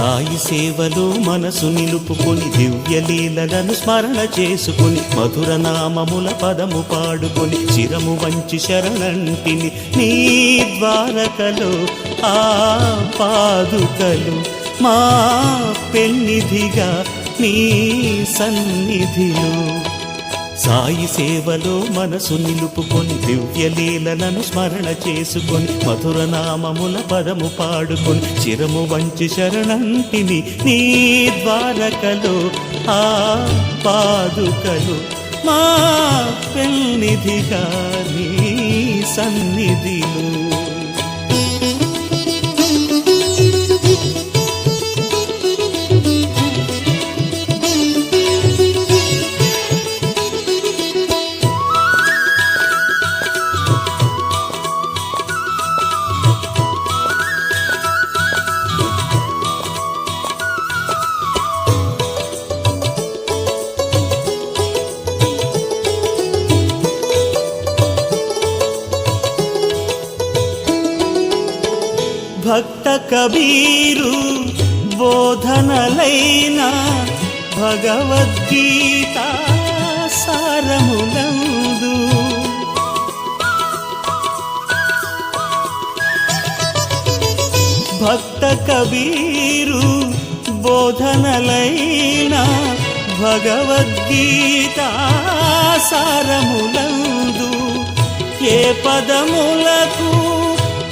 సాయి సేవలో మనసు నిలుపుకొని దివ్యలీలలను స్మరణ చేసుకొని మధుర నామముల పదము పాడుకొని చిరము వంచి శరణంటిని నీ ద్వారకలో ఆ పాదుకలు మా పెన్నిధిగా నీ సన్నిధిలో సాయి సేవలో మనసు నిలుపుకొని దివ్యలీలలను స్మరణ చేసుకొని మధుర నామముల పదము పాడుకొని చిరము వంచి శరణంటిని నీ ద్వారకలో ఆ పాదుకలు మా పెన్నిధిగా నీ సన్నిధిలో భక్త కబీరు బోధనలైన భగవద్గీత సారములందు భక్త కబీరు బోధనలైన భగవద్గీత సారములందు ఏ పదములకు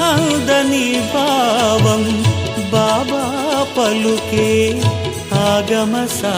అందని భావం బాబా పలుకే ఆగమసా